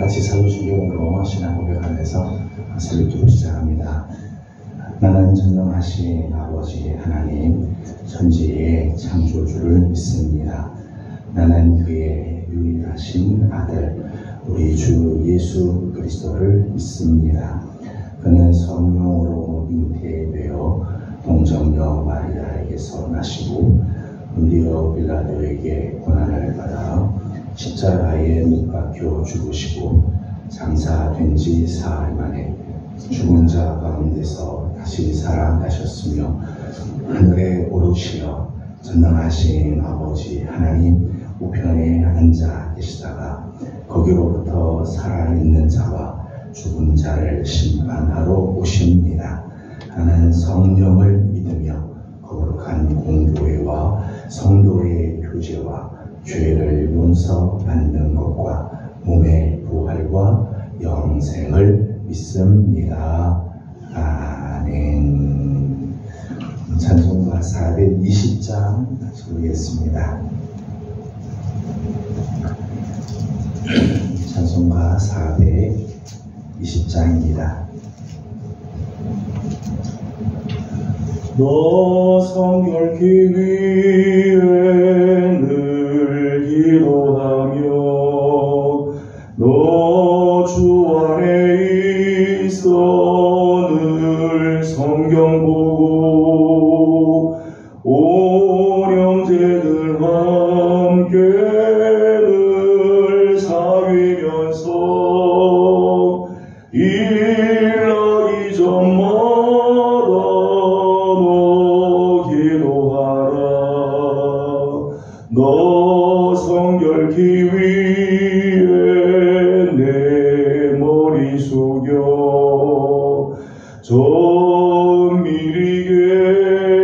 같이 사도신경으로 신앙 고백하면서 설교 기도 시작합니다. 나는 전능하신 아버지 하나님 천지의 창조주를 믿습니다. 나는 그의 유일하신 아들 우리 주 예수 그리스도를 믿습니다. 그는 성령으로 잉태되어 동정녀 마리아에게서 나시고 본디오 빌라도에게 고난을 받아 십자가에 못 박혀 죽으시고 장사된 지 사흘 만에 죽은 자 가운데서 다시 살아나셨으며 하늘에 오르시어 전능하신 아버지 하나님 우편에 앉아 계시다가 거기로부터 살아있는 자와 죽은 자를 심판하러 오십니다. 나는 성령을 믿으며 거룩한 공교회와 성도의 교제와 죄를 용서받는 것과 몸의 부활과 영생을 믿습니다. 아멘. 찬송가 420장 부르겠습니다. 찬송가 420장입니다. 너 성결케 위해 늘 기도하며 너 주 안에 있어 늘 성경 보고 온 형제들 함께 늘 사귀면서 일하기 전마다 너 기도하라. 너 성결케 위해 내 머리 숙여 정밀히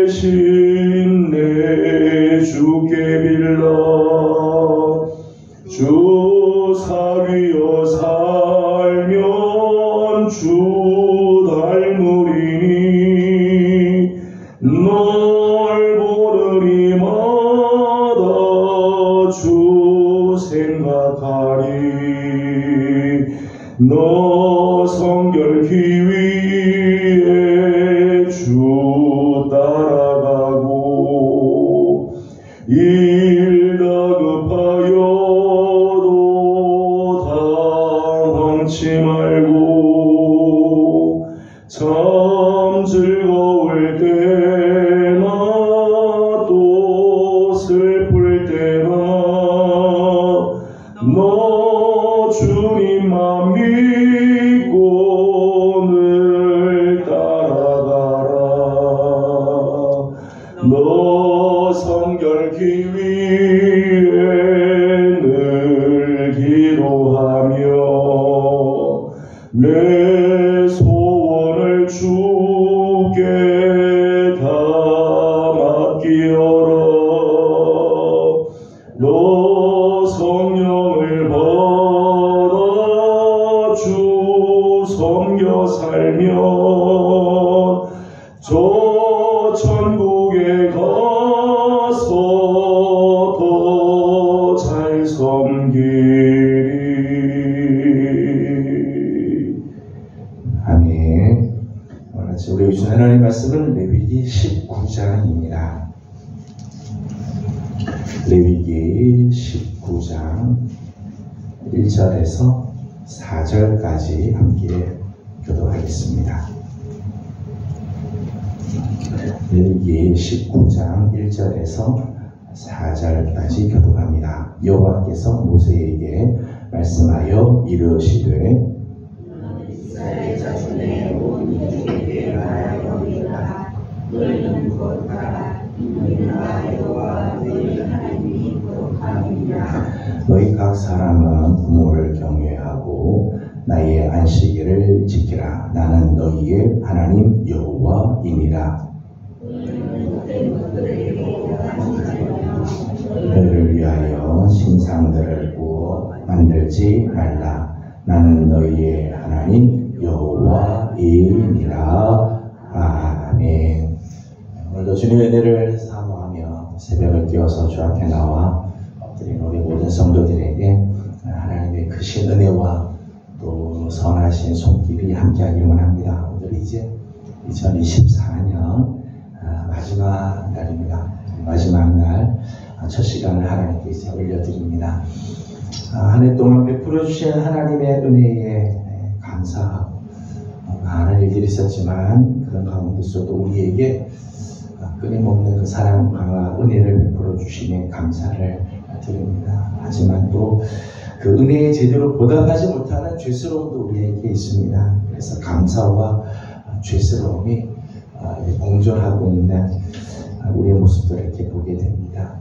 계신 내 주께 빌라. 주 사귀어 살면 주 닮으리니 널 보느니마다 주 생각하리. 너 성결케 위해 주 따라가고 일 다급하여도 당황치 말고 참 즐거울 때나 또 슬플 때나 너 주님만 믿고 늘 따라가라. 너 성결케 위해 늘 기도하며 내 소원을 주께 다 맡기어라. 너 성령을 받아 주 섬겨 살면 저 천국에 가서 더 잘 섬기리. 아멘. 오늘 우리 주신 하나님 말씀은 레위기 19장입니다. 레위기 19장 1절에서 4절까지 함께 교도하겠습니다. 레위기 19장 1절에서 4절까지 교도합니다. 여호와께서 모세에게 말씀하여 이르시되 이스라엘 자손의 온 이스라엘에 말하여이다. 너희는 거룩하라. 너희는 여호와 너희 하나님이 거룩함이니라. 너희 각 사람은 부모를 경외하고 나의 안식일을 지키라. 나는 너희의 하나님 여호와이니라. 너희를 위하여 신상들을 구워 만들지 말라. 나는 너희의 하나님 여호와이니라. 아멘. 오늘도 주님의 은혜를 사모하며 새벽을 깨워서 주 앞에 나와 엎드린 우리 모든 성도들에게 하나님의 크신 은혜와 주 선하신 손길이 함께하기를 원합니다. 오늘 이제 2024년 마지막 날입니다. 마지막 날 첫 시간을 하나님께 이제 올려드립니다. 한 해 동안 베풀어 주신 하나님의 은혜에 감사하고 많은 일들이 있었지만 그런 가운데서도 우리에게 끊임없는 그 사랑과 은혜를 베풀어 주시니 감사를 드립니다. 하지만 또 그 은혜에 제대로 보답하지 못하는 죄스러움도 우리에게 있습니다. 그래서 감사와 죄스러움이 공존하고 있는 우리의 모습들을 이렇게 보게 됩니다.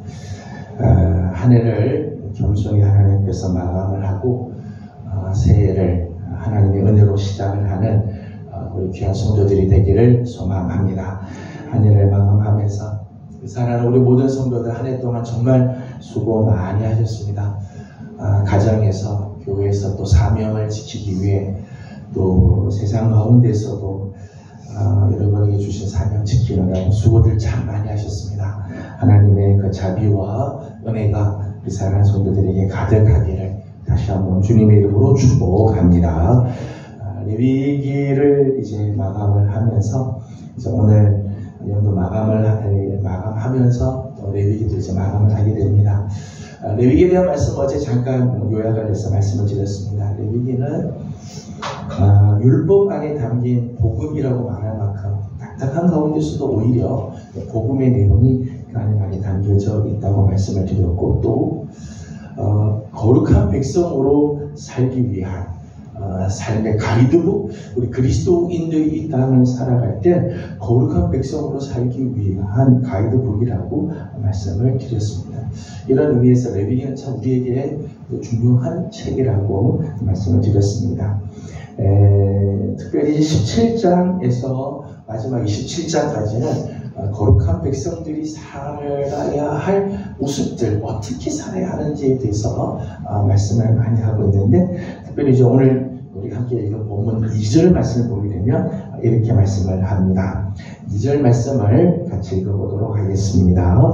한 해를 겸손히 하나님께서 마감을 하고 새해를 하나님의 은혜로 시작을 하는 우리 귀한 성도들이 되기를 소망합니다. 한 해를 마감하면서 사랑하는 우리 모든 성도들 한 해 동안 정말 수고 많이 하셨습니다. 가정에서, 교회에서 또 사명을 지키기 위해 또 세상 가운데서도 여러분에게 주신 사명 지키느라고 수고들 참 많이 하셨습니다. 하나님의 그 자비와 은혜가 우리 사랑하는 성도들에게 가득하기를 다시 한번 주님의 이름으로 축복합니다. 레위기를 이제 마감을 하면서 이제 오늘 연도 마감하면서 또 레위기도 이제 마감을 하게 됩니다. 레위기에 대한 말씀 어제 잠깐 요약을 해서 말씀을 드렸습니다. 레위기는 율법 안에 담긴 복음이라고 말할 만큼 딱딱한 가운데서도 오히려 복음의 내용이 그 안에 많이 담겨져 있다고 말씀을 드렸고 또 거룩한 백성으로 살기 위한 삶의 가이드북, 우리 그리스도인들이 이 땅을 살아갈 때 거룩한 백성으로 살기 위한 가이드북이라고 말씀을 드렸습니다. 이런 의미에서 레위기는 참 우리에게 중요한 책이라고 말씀을 드렸습니다. 특별히 17장에서 마지막 27장까지는 거룩한 백성들이 살아야 할 모습들, 어떻게 살아야 하는지에 대해서 말씀을 많이 하고 있는데, 특별히 이제 오늘 우리 함께 읽은 본문 2절 말씀을 보게 되면 이렇게 말씀을 합니다. 2절 말씀을 같이 읽어보도록 하겠습니다.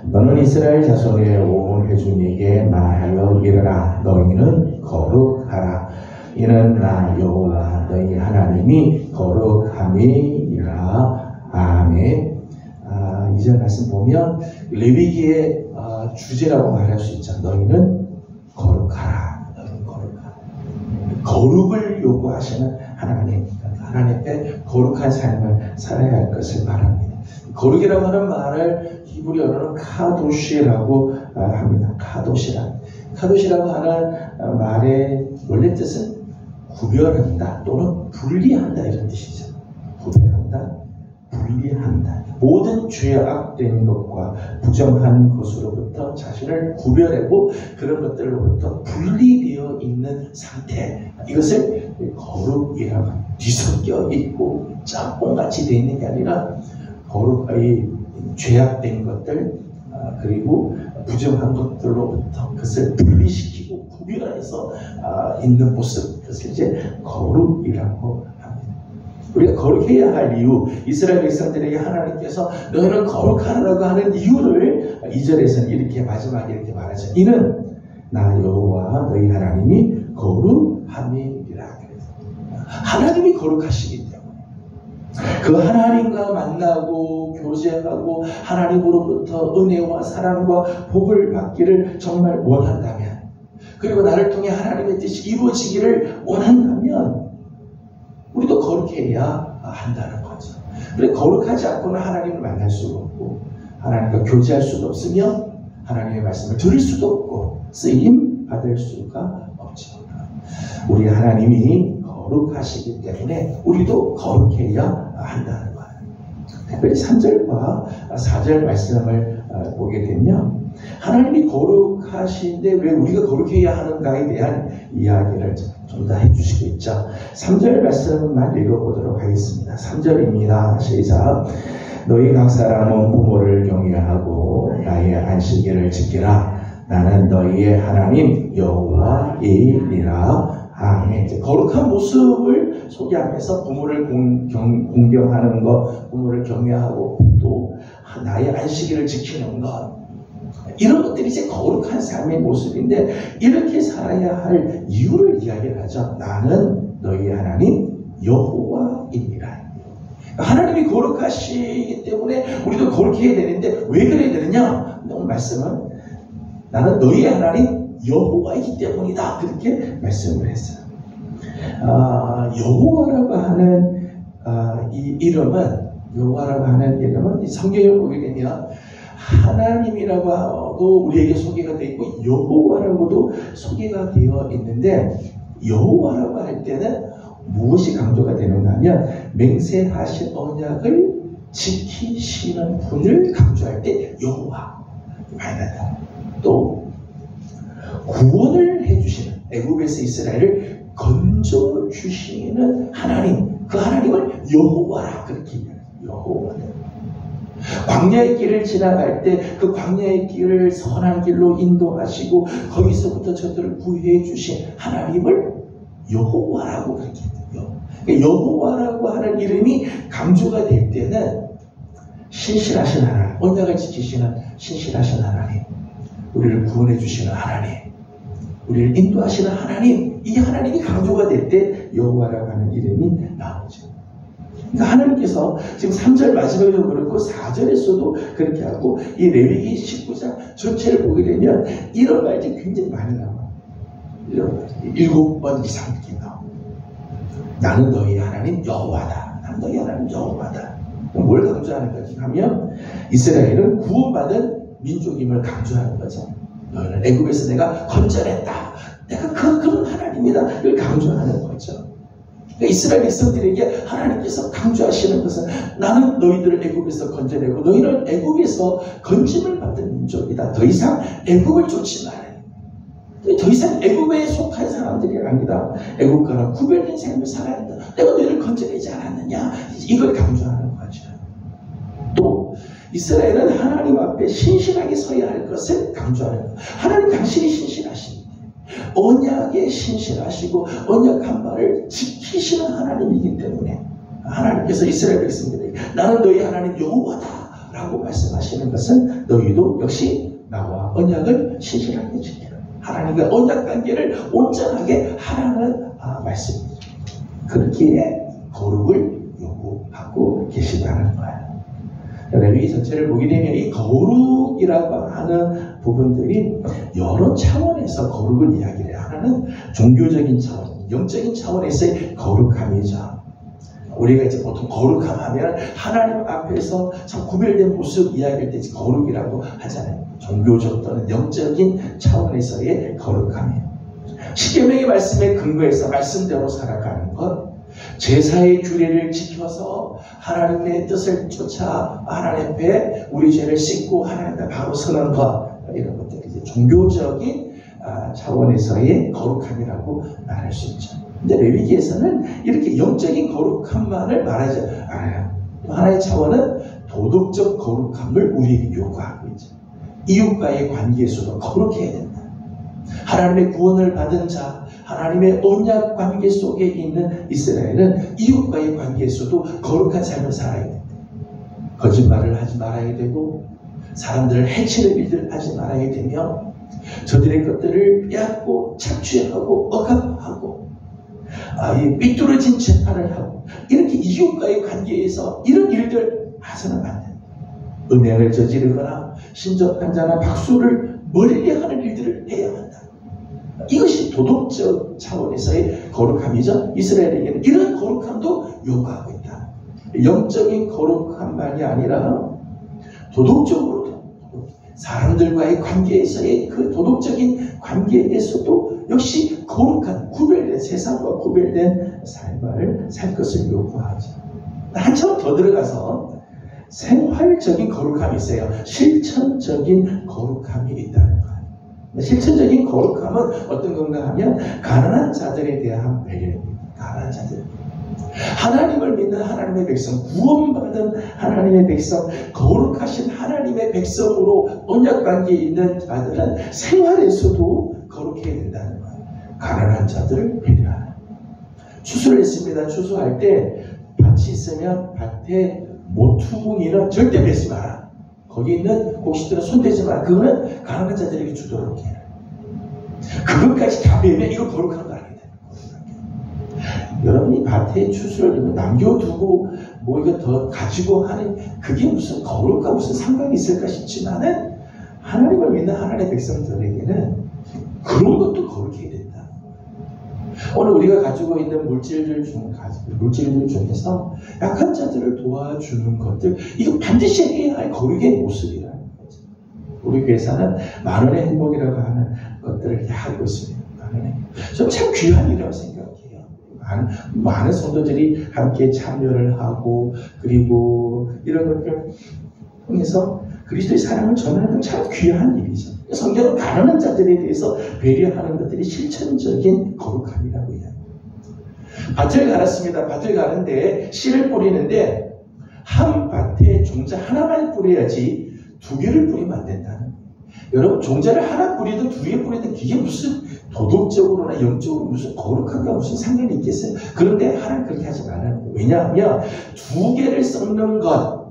너는 이스라엘 자손의 온 회중에게 말하여 이르라. 너희는 거룩하라. 이는 나 여호와 너희 하나님이 거룩함이니라. 아멘. 2절 말씀 보면 레위기의 주제라고 말할 수 있죠. 너희는 거룩하라. 너희는 거룩하라. 거룩을 요구하시는 하나님 앞에 거룩한 삶을 살아야 할 것을 말합니다. 거룩이라고 하는 말을 히브리어로는 카도시라고 합니다. 카도시라고 하는 말의 원래 뜻은 구별한다 또는 분리한다 이런 뜻이죠. 구별한다, 분리한다. 모든 죄악된 것과 부정한 것으로부터 자신을 구별하고 그런 것들로부터 분리되어 있는 상태, 이것을 거룩이라고 합니다. 뒤섞여 있고 짬뽕같이 되어 있는 게 아니라 거룩의 죄악된 것들 그리고 부정한 것들로부터 그것을 분리시키고 구별해서 있는 모습, 그것을 이제 거룩이라고 합니다. 우리가 거룩해야 할 이유, 이스라엘 백성들에게 하나님께서 너희는 거룩하라고 하는 이유를 2절에서는 이렇게 마지막에 이렇게 말하죠. 이는 나 여호와 너희 하나님이 거룩함이니라. 하나님이 거룩하시기 때문에 그 하나님과 만나고 교제하고 하나님으로부터 은혜와 사랑과 복을 받기를 정말 원한다면, 그리고 나를 통해 하나님의 뜻이 이루어지기를 원한다면 우리도 거룩해야 한다는 거죠. 그래, 거룩하지 않고는 하나님을 만날 수가 없고 하나님과 교제할 수도 없으며 하나님의 말씀을 들을 수도 없고 쓰임 받을 수가 없죠. 우리 하나님이 거룩하시기 때문에 우리도 거룩해야 한다는 거예요. 특별히 3절과 4절 말씀을 보게 되면 하나님이 거룩하신데 왜 우리가 거룩해야 하는가에 대한 이야기를 좀 더 해주시겠죠. 3절 말씀만 읽어보도록 하겠습니다. 3절입니다. 시작. 너희 각 사람은 부모를 경외하고 나의 안식일을 지키라. 나는 너희의 하나님 여호와이니라. 아멘. 거룩한 모습을 소개하면서 부모를 공경하는 것, 부모를 경외하고 또 나의 안식일을 지키는 것, 이런 것들이 이제 거룩한 삶의 모습인데, 이렇게 살아야 할 이유를 이야기를 하죠. 나는 너희 하나님 여호와이니라. 하나님이 거룩하시기 때문에 우리도 거룩해야 되는데, 왜 그래야 되느냐? 오늘 말씀은 나는 너희 하나님 여호와이기 때문이다, 그렇게 말씀을 했어요. 여호와라고 하는 이 이름은, 여호와라고 하는 이름은 성경을 보게 되면 하나님이라고도 우리에게 소개가 되어 있고 여호와라고도 소개가 되어 있는데, 여호와라고 할 때는 무엇이 강조가 되는가 하면 맹세하신 언약을 지키시는 분을 강조할 때 여호와 많이 나타납니다. 또 구원을 해주시는, 애굽에서 이스라엘을 건져주시는 하나님, 그 하나님을 여호와라 그렇게 얘기해요. 여호와. 광야의 길을 지나갈 때 그 광야의 길을 선한 길로 인도하시고 거기서부터 저들을 구해 주신 하나님을 여호와라고 그렇게 해요. 여호와라고 하는 이름이 강조가 될 때는 신실하신 하나님, 언약을 지키시는 신실하신 하나님, 우리를 구원해 주시는 하나님, 우리를 인도하시는 하나님, 이 하나님이 강조가 될 때 여호와라고 하는 이름이 나오죠. 그러니까 하나님께서 지금 3절 마지막에도 그렇고 4절에서도 그렇게 하고, 이 레위기 19장 전체를 보게 되면 이런 말들이 굉장히 많이 나와요. 이런 7번 이상 이렇게 나와요. 나는 너희 하나님 여호와다. 나는 너희 하나님 여호와다. 뭘 강조하는 거지 하면 이스라엘은 구원받은 민족임을 강조하는 거죠. 너희는 애굽에서 내가 건져냈다. 내가 그런 하나님이다. 이걸 강조하는 거죠. 그러니까 이스라엘 백성들에게 하나님께서 강조하시는 것은 나는 너희들을 애굽에서 건져내고 너희는 애굽에서 건짐을 받은 민족이다. 더 이상 애굽을 쫓지 마라. 더 이상 애굽에 속한 사람들이 아니다. 애굽과는 구별된 삶을 살아야 한다. 내가 너희를 건져내지 않았느냐. 이걸 강조하는 거죠. 또 이스라엘은 하나님 앞에 신실하게 서야 할 것을 강조하는 거예요. 하나님 당신이 신실하십니다. 언약에 신실하시고 언약한 바를 지키시는 하나님이기 때문에 하나님께서 이스라엘 백성들에게 나는 너희 하나님 여호와다 라고 말씀하시는 것은 너희도 역시 나와 언약을 신실하게 지키라. 하나님과 언약 관계를 온전하게 하라는 말씀이죠. 그렇게 거룩을 요구하고 계시다는 거예요. 레위기 전체를 보게 되면 이 거룩이라고 하는 부분들이 여러 차원에서 거룩을 이야기를 해요. 하나는 종교적인 차원, 영적인 차원에서의 거룩함이죠. 우리가 이제 보통 거룩함 하면 하나님 앞에서 참 구별된 모습 이야기할 때 거룩이라고 하잖아요. 종교적 또는 영적인 차원에서의 거룩함이에요. 십계명의 말씀에 근거해서 말씀대로 살아가는 것, 제사의 규례를 지켜서 하나님의 뜻을 쫓아 하나님 앞에 우리 죄를 씻고 하나님 앞에 바로 서는 것, 이런 것들이 이제 종교적인 차원에서의 거룩함이라고 말할 수 있죠. 근데 레위기에서는 이렇게 영적인 거룩함만을 말하지 않아요. 하나의 차원은 도덕적 거룩함을 우리에게 요구하고 있죠. 이웃과의 관계에서도 거룩해야 된다. 하나님의 구원을 받은 자, 하나님의 언약 관계 속에 있는 이스라엘은 이웃과의 관계에서도 거룩한 삶을 살아야 된다. 거짓말을 하지 말아야 되고 사람들을 해치는 일들을 하지 말아야 되며 저들의 것들을 빼앗고 착취하고 억압하고 이 삐뚤어진 재판을 하고 이렇게 이웃과의 관계에서 이런 일들 하서는 안 된다. 음행을 저지르거나 신접한 자나 박수를 멀리하는 일들을 해야 한다. 이것이 도덕적 차원에서의 거룩함이죠. 이스라엘에게는 이런 거룩함도 요구하고 있다. 영적인 거룩함만이 아니라 도덕적으로 사람들과의 관계에서의 그 도덕적인 관계에서도 역시 거룩한 구별된 세상과 구별된 삶을 살 것을 요구하죠. 한참 더 들어가서 생활적인 거룩함이 있어요. 실천적인 거룩함이 있다는 거예요. 실천적인 거룩함은 어떤 건가 하면 가난한 자들에 대한 배려입니다. 가난한 자들. 하나님을 믿는 하나님의 백성, 구원받은 하나님의 백성, 거룩하신 하나님의 백성으로 언약관계에 있는 자들은 생활에서도 거룩해야 된다는 거예요. 가난한 자들을 배려하는. 추수를 했습니다. 추수할 때 밭이 있으면 밭에 모퉁이는 절대 맺지 마라. 거기 있는 곡식들은 손대지 마. 그거는 가난한 자들에게 주도록 해. 그것까지 다 빼면 이거 거룩한 거 아니에요. 여러분이 밭에 추수를 남겨두고 뭐 이거 더 가지고 하는 그게 무슨 거룩과 무슨 상관이 있을까 싶지만은 하나님을 믿는 하나님의 백성들에게는 그런 것도 거룩해야 된다. 오늘 우리가 가지고 있는 물질들 중에서 약한 자들을 도와주는 것들, 이거 반드시 해야 할 거룩의 모습이라는 거죠. 우리 교회에서는 만원의 행복이라고 하는 것들을 하고 있습니다. 저는 참 귀한 일이라고 생각해요. 많은 성도들이 함께 참여를 하고, 그리고 이런 것들을 통해서 그리스도의 사랑을 전하는 건 참 귀한 일이죠. 성경은 가난한 자들에 대해서 배려하는 것들이 실천적인 거룩함이라고 해요. 밭을 갈았습니다. 밭을 가는데 씨를 뿌리는데 한 밭에 종자 하나만 뿌려야지 2개를 뿌리면 안 된다는 거예요. 여러분, 종자를 하나 뿌리든 2개 뿌리든 그게 무슨 도덕적으로나 영적으로 무슨 거룩한가 무슨 상관이 있겠어요? 그런데 하나는 그렇게 하지 말라는 거예요. 왜냐하면 2개를 썩는 것,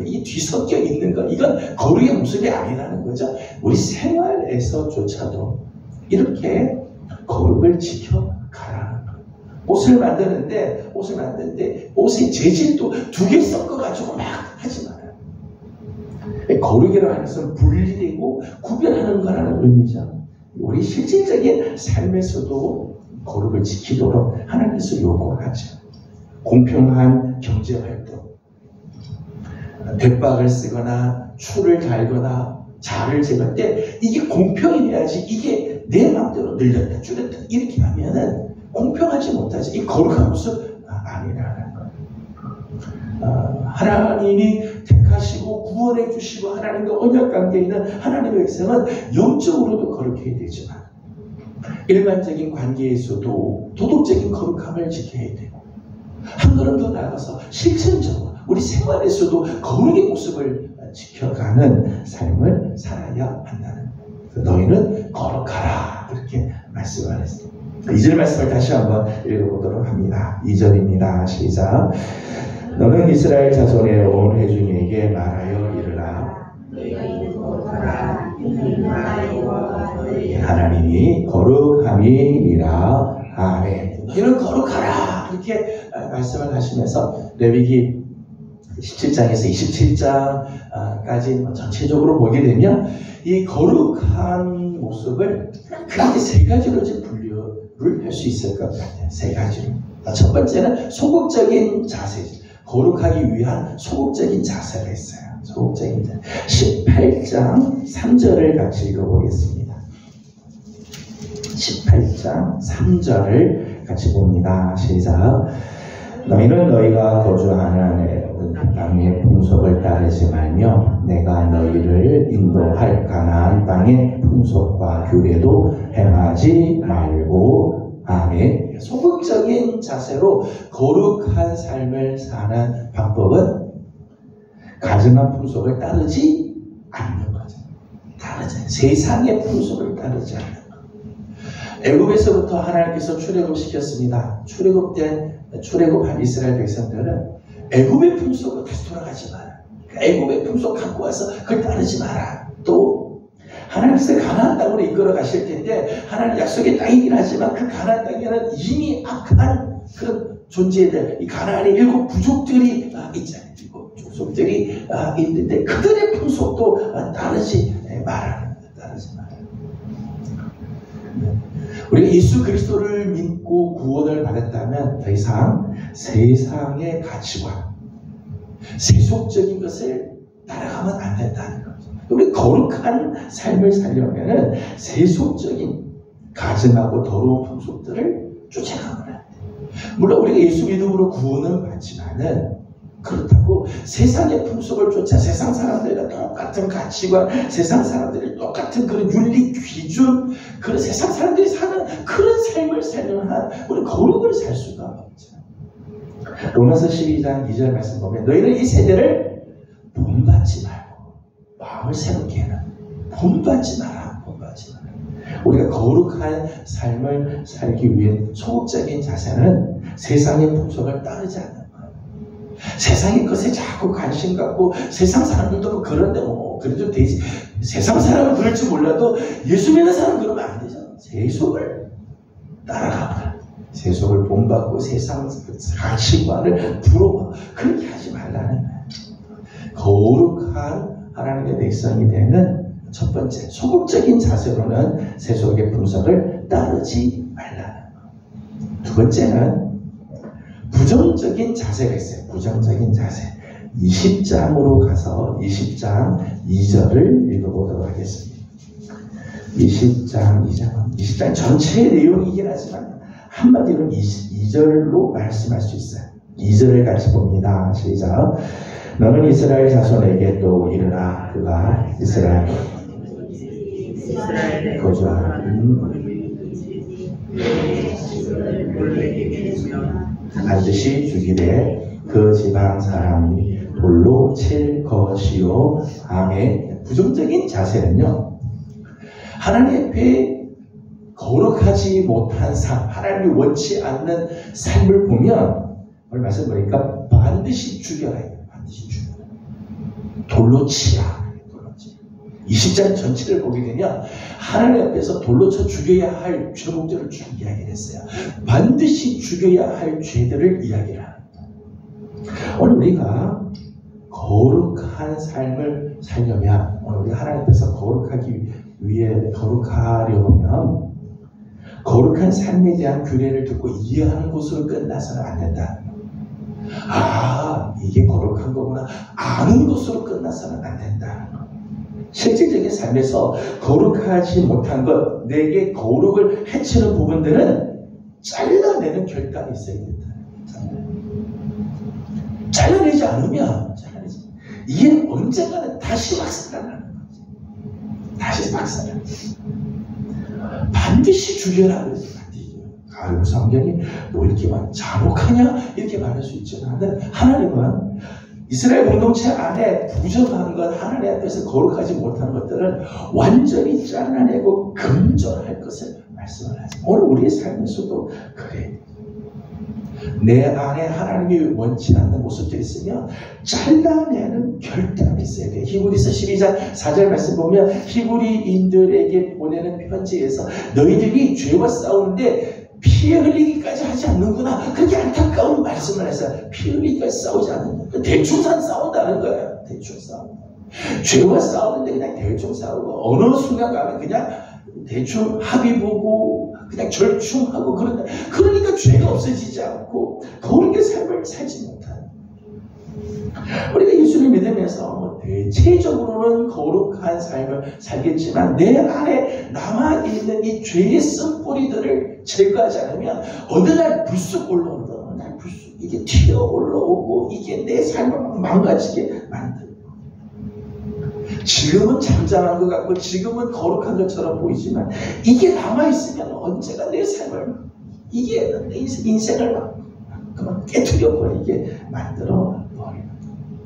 이 뒤섞여 있는 것, 이건 거룩의 모습이 아니라는 거죠. 우리 생활에서조차도 이렇게 거룩을 지켜가라는 거예요. 옷을 만드는데 옷의 재질도 2개 섞어가지고 막 하지 말아요. 거룩이라고 하는 것은 분리되고 구별하는 거라는 의미죠. 우리 실질적인 삶에서도 거룩을 지키도록 하나님께서 요구하죠. 공평한 경제활동, 백박을 쓰거나 추를 달거나 자를 재갈 때 이게 공평해야지. 이게 내 마음대로 늘렸다 줄였다 이렇게 하면은 공평하지 못하지. 이 거룩한 모습 아니라는 거예요. 하나님이 택하시고 구원해 주시고 하나님과 언약관계에 있는 하나님의 백성은 영적으로도 거룩해야 되지만 일반적인 관계에서도 도덕적인 거룩함을 지켜야 되고, 한 걸음 더 나아가서 실천적으로 우리 생활에서도 거룩의 모습을 지켜가는 삶을 살아야 한다는 거예요. 너희는 거룩하라, 그렇게 말씀을 했습니다. 2절 말씀을 다시 한번 읽어보도록 합니다. 2절입니다. 시작. 너는 이스라엘 자손의 온 회중에게 말하여 이르라. 하나님이 거룩함이니라. 아멘. 너희는 거룩하라, 이렇게 말씀을 하시면서 레위기 17장에서 27장까지 전체적으로 보게 되면 이 거룩한 모습을 크게 3가지로 이제 분류를 할 수 있을 것 같아요. 3가지로. 첫 번째는 소극적인 자세죠. 거룩하기 위한 소극적인 자세가 있어요. 소극적인 자세. 18장 3절을 같이 읽어보겠습니다. 18장 3절을 같이 봅니다. 시작. 너희는 너희가 거주하는 땅의 풍속을 따르지 말며 내가 너희를 인도할 가나안 땅의 풍속과 규례도 행하지 말고. 아멘. 소극적인 자세로 거룩한 삶을 사는 방법은 가증한 풍속을 따르지 않는 거죠. 세상의 풍속을 따르지 않는 것. 애굽에서부터 하나님께서 출애굽시켰습니다. 출애굽한 이스라엘 백성들은 애굽의 풍속으로 다시 돌아가지 마라. 애굽의 풍속 갖고 와서 그걸 따르지 마라. 또 하나님께서 가나안 땅으로 이끌어 가실 텐데 하나님 약속의 땅이긴 하지만 그 가나안 땅에는 이미 악한 그런 존재들, 이 가나안의 7 부족들이 있잖아요. 7 족속들이 있는데 그들의 풍속도 따르지 말라는 거예요. 따르지 말아요. 우리가 예수 그리스도를 믿고 구원을 받았다면 더 이상 세상의 가치관, 세속적인 것을 따라가면 안 된다는 거죠. 우리 거룩한 삶을 살려면 세속적인 가증하고 더러운 풍속들을 쫓아가면 안 돼요. 물론 우리가 예수 믿음으로 구원은 받지만은 그렇다고 세상의 풍속을 쫓아 세상 사람들과 똑같은 가치관, 세상 사람들이 똑같은 그런 윤리 기준, 그런 세상 사람들이 사는 그런 삶을 살려는 한 우리 거룩을 살 수가 없죠. 로마서 12장 2절 말씀 보면 너희는 이 세대를 본받지 말고 마음을 새롭게 해라. 본받지 마라. 우리가 거룩한 삶을 살기 위해 소극적인 자세는 세상의 풍속을 따르지 않는 거예요. 세상의 것에 자꾸 관심 갖고 세상 사람들도 그런데 그래도 되지. 세상 사람은 그럴 줄 몰라도 예수 믿는 사람은 그러면 안 되잖아. 세속을 따라가라. 세속을 본받고 세상 가치관을 부러워. 그렇게 하지 말라는 거야. 거룩한 하나님의 백성이 되는 첫 번째, 소극적인 자세로는 세속의 분석을 따르지 말라는 거. 두 번째는 부정적인 자세가 있어요. 부정적인 자세. 20장으로 가서 20장 2절을 읽어보도록 하겠습니다. 20장 2장. 20장 전체의 내용이긴 하지만 한마디로 2절로 말씀할 수 있어요. 2절을 같이 봅니다. 시작. 너는 이스라엘 자손에게 또 이르라. 그가 이스라엘 거주하는 반드시 죽이되 그 지방 사람이 돌로 칠 것이요. 아멘. 부정적인 자세는요, 하나님 앞에 거룩하지 못한 삶, 하나님이 원치 않는 삶을 보면 오늘 말씀 보니까 반드시 죽여라. 반드시 죽여라. 돌로 치라. 20장 전체를 보게 되면 하나님 앞에서 돌로 쳐 죽여야 할 죄목들을 쭉 이야기를 했어요. 반드시 죽여야 할 죄들을 이야기를 합니다. 오늘 우리가 거룩한 삶을 살려면, 오늘 우리가 하나님 앞에서 거룩하려면 거룩한 삶에 대한 규례를 듣고 이해하는 것으로 끝나서는 안 된다. 아, 이게 거룩한 거구나. 아는 것으로 끝나서는 안 된다. 실질적인 삶에서 거룩하지 못한 것, 내게 거룩을 해치는 부분들은 잘라내는 결단이 있어야 된다. 잘라내지 않으면, 이게 언젠가는 다시 막 살아나는 거지. 다시 막 살아나는 거지. 반드시 죽여라 그러지. 아이고, 성경이 뭐 이렇게 막 잔혹하냐? 이렇게 말할 수 있지만, 하나님은 이스라엘 공동체 안에 부정한 것, 하나님 앞에서 거룩하지 못한 것들을 완전히 잘라내고 금절할 것을 말씀을 하죠. 오늘 우리의 삶에서도 그래. 내 안에 하나님이 원치 않는 모습들이 있으면 잘라내는 결단이 있어야 돼. 히브리서 12장 4절 말씀 보면 히브리인들에게 보내는 편지에서 너희들이 죄와 싸우는데 피 흘리기까지 하지 않는구나. 그렇게 안타까운 말씀을 해서 피 흘리기까지 싸우지 않는다. 대충 싸운다는 거예요. 대충 싸운다. 죄와 싸우는데 그냥 대충 싸우고 어느 순간 가면 그냥 대충 합의 보고 그냥 절충하고 그런다. 그러니까 죄가 없어지지 않고 거룩의 삶을 살지 못하는. 우리가 예수를 믿으면서 대체적으로는 거룩한 삶을 살겠지만 내 안에 남아있는 이 죄의 쓴뿌리들을 제거하지 않으면 어느 날 불쑥 올라온다. 어느 날 불쑥 이게 튀어 올라오고 이게 내 삶을 망가지게 만들고, 지금은 잠잠한 것 같고 지금은 거룩한 것처럼 보이지만 이게 남아있으면 언제가 내 삶을, 이게 내 인생을 그만 깨트려버리게 만들어 버려요.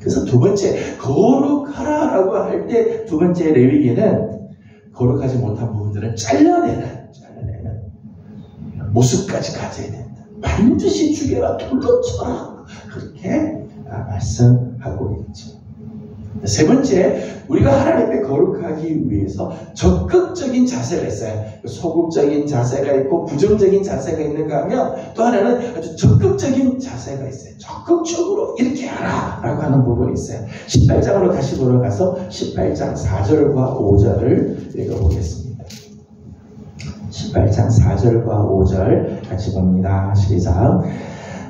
그래서 두 번째, 거룩하라라고 할 때 두 번째 레위기는 거룩하지 못한 부분들은 잘라내는 모습까지 가져야 된다. 반드시 죽여라, 돌로 쳐라. 그렇게 말씀하고 있죠. 세 번째, 우리가 하나님 앞에 거룩하기 위해서 적극적인 자세가 있어요. 소극적인 자세가 있고 부정적인 자세가 있는가 하면 또 하나는 아주 적극적인 자세가 있어요. 적극적으로 이렇게 하라 라고 하는 부분이 있어요. 18장으로 다시 돌아가서 18장 4절과 5절을 읽어보겠습니다. 18장 4절과 5절 같이 봅니다. 시작.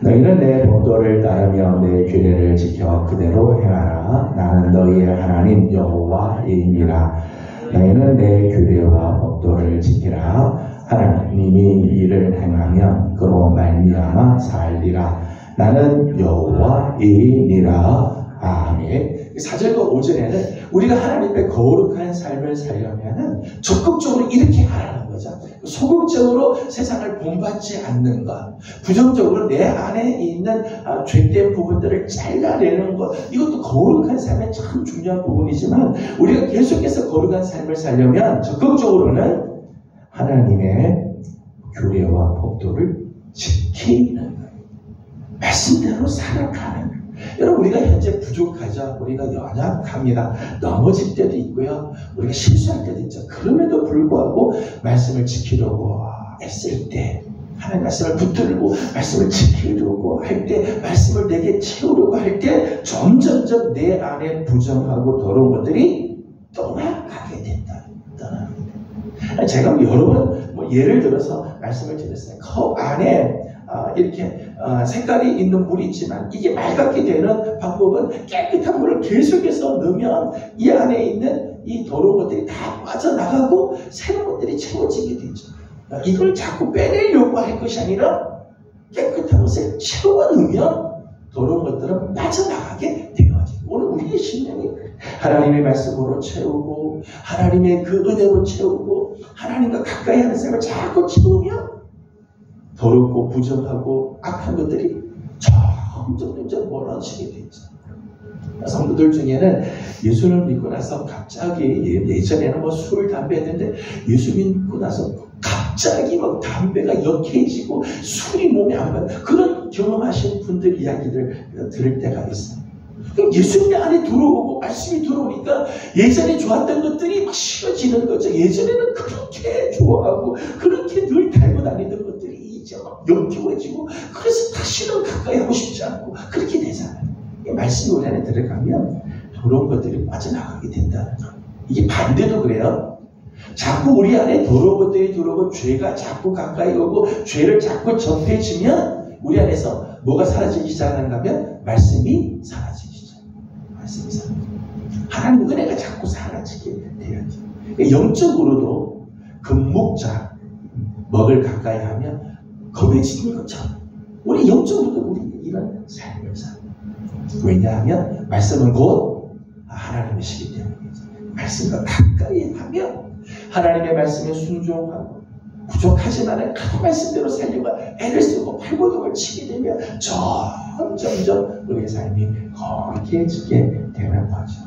너희는 내 법도를 따르며 내 규례를 지켜 그대로 행하라. 나는 너희의 하나님 여호와이니라. 너희는 내 규례와 법도를 지키라. 하나님이 이를 행하면 그로 말미암아 살리라. 나는 여호와이니라. 아멘. 4절과 5절에는 우리가 하나님 앞에 거룩한 삶을 살려면 적극적으로 이렇게 하라는 거죠. 소극적으로 세상을 본받지 않는 것, 부정적으로 내 안에 있는 죄된 부분들을 잘라내는 것, 이것도 거룩한 삶의 참 중요한 부분이지만 우리가 계속해서 거룩한 삶을 살려면 적극적으로는 하나님의 규례와 법도를 지키는 거예요. 말씀대로 살아가는 거예요. 여러분, 우리가 현재 부족하죠. 우리가 연약합니다. 넘어질 때도 있고요. 우리가 실수할 때도 있죠. 그럼에도 불구하고 말씀을 지키려고 애쓸 때, 하나님 말씀을 붙들고 말씀을 지키려고 할 때, 말씀을 내게 채우려고 할 때 점점점 내 안에 부정하고 더러운 것들이 떠나가게 된다. 제가 여러 번 예를 들어서 말씀을 드렸어요. 컵 안에 이렇게 색깔이 있는 물이 있지만 이게 맑게 되는 방법은 깨끗한 물을 계속해서 넣으면 이 안에 있는 이 더러운 것들이 다 빠져나가고 새로운 것들이 채워지게 되죠. 이걸 자꾸 빼내려고 할 것이 아니라 깨끗한 것을 채워 넣으면 더러운 것들은 빠져나가게 되어지고, 오늘 우리의 심령이 하나님의 말씀으로 채우고 하나님의 그 은혜로 채우고 하나님과 가까이 하는 삶을 자꾸 채우면 더럽고 부정하고 악한 것들이 점점 멀어지게 되죠. 성도들 중에는 예수를 믿고 나서 갑자기, 예전에는 뭐 술, 담배 했는데 예수 믿고 나서 갑자기 막 담배가 역해지고 술이 몸에 안 가는 그런 경험하신 분들 이야기를 들을 때가 있어요. 예수님 안에 들어오고 말씀이 들어오니까 예전에 좋았던 것들이 막 싫어지는 거죠. 예전에는 그렇게 좋아하고 그렇게 늘 달고 다니던 것들이 이제 막 역겨워지고, 그래서 다시는 가까이 하고 싶지 않고 그렇게 되잖아요. 말씀이 우리 안에 들어가면 더러운 것들이 빠져나가게 된다는 거예요. 이게 반대도 그래요. 자꾸 우리 안에 더러운 것들이 들어오고 죄가 자꾸 가까이 오고 죄를 자꾸 접해지면 우리 안에서 뭐가 사라지기 시작하는가 하면 말씀이 사라지시죠. 말씀이 사라지죠. 하나님 은혜가 자꾸 사라지게 되어야죠. 영적으로도 금목자 먹을 가까이 하면 겁해지는 것처럼 우리 영적으로도 우리 이런 삶을 살아요. 왜냐하면 말씀은 곧 하나님이시기 때문이죠. 말씀과 가까이 하면 하나님의 말씀에 순종하고 부족하지만 그 말씀대로 살려고 애를 쓰고 발버둥을 치게 되면 점점 우리의 삶이 거룩해지게 되는 거죠.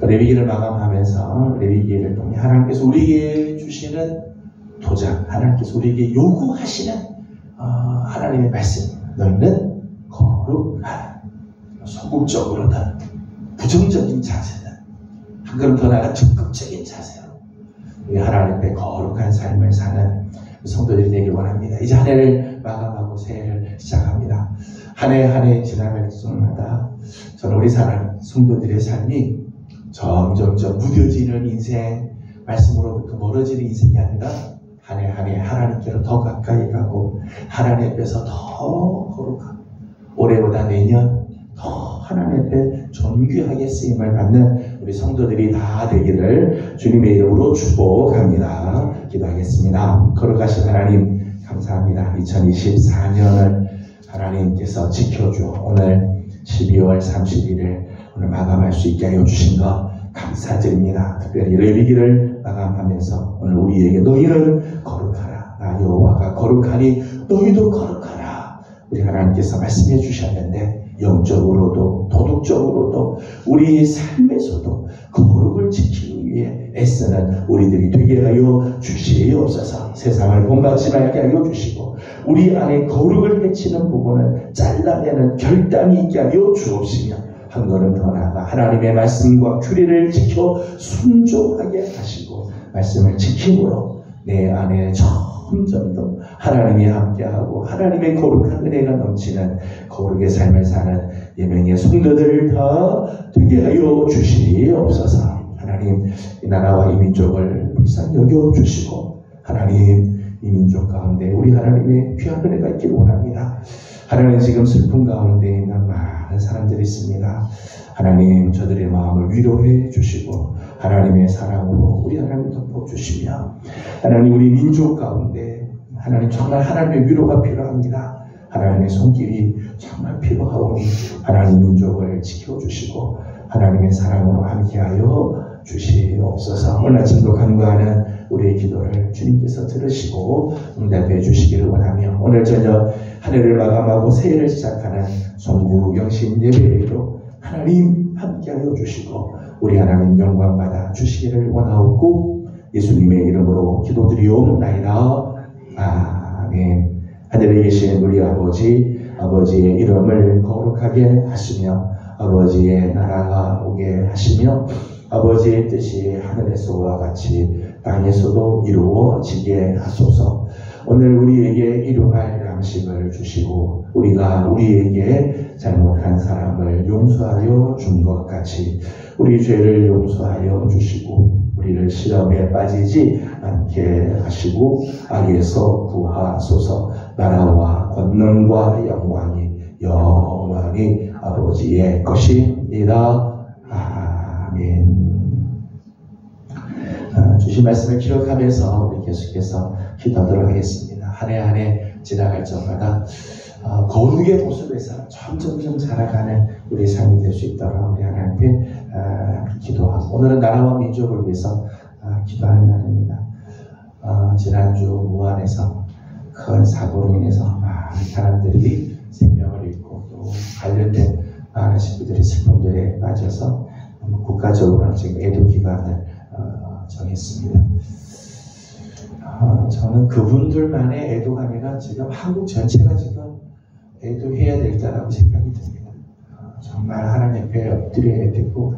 레위기를 마감하면서 레위기를 통해 하나님께서 우리에게 주시는 도장, 하나님께서 우리에게 요구하시는 하나님의 말씀, 너희는 거룩하라. 소극적으로든 부정적인 자세든 한 걸음 더 나아가 적극적인 자세로 우리 하나님 앞에 거룩한 삶을 사는 성도들이 되길 원합니다. 이제 한 해를 마감하고 새해를 시작합니다. 한 해 지나갈 때마다 저는 우리 성도들의 삶이 점점 무뎌지는 인생, 말씀으로부터 멀어지는 인생이 아니라 한 해 하나님께로 더 가까이 가고 하나님 앞에서 더 거룩하고 올해보다 내년 더 하나님 앞에 존귀하게 쓰임을 받는 우리 성도들이 다 되기를 주님의 이름으로 축복합니다. 기도하겠습니다. 거룩하신 하나님 감사합니다. 2024년을 하나님께서 지켜줘 오늘 12월 31일 오늘 마감할 수 있게 하여 주신 것 감사드립니다. 특별히 레위기를 마감하면서 오늘 우리에게 너희는 거룩하라. 나 여호와가 거룩하니 너희도 거룩하라. 우리 하나님께서 말씀해 주셨는데 영적으로도 도덕적으로도 우리 삶에서도 거룩을 지키기 위해 애쓰는 우리들이 되게 하여 주시옵소서. 세상을 본받지 말게 하여 주시고 우리 안에 거룩을 해치는 부분은 잘라내는 결단이 있게 하여 주옵시며 한 걸음 더 나아가 하나님의 말씀과 규례를 지켜 순종하게 하시고 말씀을 지킴으로 내 안에 점점 더 하나님이 함께하고 하나님의 거룩한 은혜가 넘치는 거룩의 삶을 사는 예명의 성도들을 다 되게 하여 주시옵소서. 하나님 이 나라와 이 민족을 불쌍히 여겨주시고 하나님 이 민족 가운데 우리 하나님의 귀한 은혜가 있길 원합니다. 하나님 지금 슬픔 가운데 있는 많은 사람들이 있습니다. 하나님 저들의 마음을 위로해 주시고 하나님의 사랑으로 우리 하나님 덮어주시며 하나님 우리 민족 가운데 하나님 정말 하나님의 위로가 필요합니다. 하나님의 손길이 정말 필요하오니 하나님 민족을 지켜주시고 하나님의 사랑으로 함께하여 주시옵소서. 오늘 아침도 간구하는 우리의 기도를 주님께서 들으시고 응답해 주시기를 원하며 오늘 저녁 한 해를 마감하고 새해를 시작하는 송구 영신 예배에도 하나님 함께하여 주시고 우리 하나님 영광받아 주시기를 원하옵고 예수님의 이름으로 기도드리옵나이다. 아멘. 하늘에 계신 우리 아버지의 이름을 거룩하게 하시며 아버지의 나라가 오게 하시며 아버지의 뜻이 하늘에서와 같이 땅에서도 이루어지게 하소서. 오늘 우리에게 일용할 양식을 주시고 우리가 우리에게 잘못한 사람을 용서하여 준 것 같이 우리 죄를 용서하여 주시고 우리를 시험에 빠지지 않게 하시고 악에서 구하소서. 나라와 권능과 영광이 영원히 아버지의 것입니다. 아멘. 주신 말씀을 기억하면서 우리 계속해서 기도하도록 하겠습니다. 한 해 한 해 지나갈 적마다 거룩의 모습에서 점점 자라가는 우리 삶이 될 수 있도록 우리 하나님께 기도하고 오늘은 나라와 민족을 위해서 기도하는 날입니다. 지난주 무안에서 큰 사고로 인해서 많은 사람들이 생명을 잃고 또 관련된 많은 식구들이 슬픔들에 빠져서 국가적으로는 지금 애도 기간을 정했습니다. 저는 그분들만의 애도가 아니라 지금 한국 전체가 지금 애도해야 될 때라고 생각이 듭니다. 정말 하나님 앞에 엎드려야 되고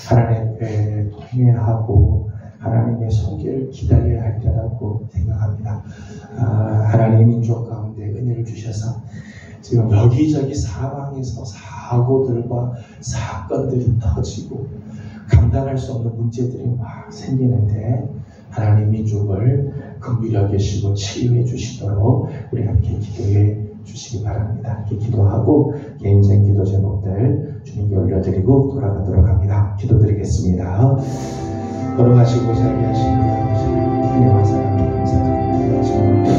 하나님 앞에 통회하고 하나님의 손길을 기다려야 할 때라고 생각합니다. 하나님의 민족 가운데 은혜를 주셔서 지금 여기저기 사방에서 사고들과 사건들이 터지고 감당할 수 없는 문제들이 막 생기는데 하나님 민족을 긍휼히 여기시고 치유해 주시도록 우리 함께 기도해 주시기 바랍니다. 이렇게 기도하고 개인적인 기도 제목들 주님께 올려드리고 돌아가도록 합니다. 기도드리겠습니다. 걸어가시고 자리하시고 하나님 사랑을 감사드립니다.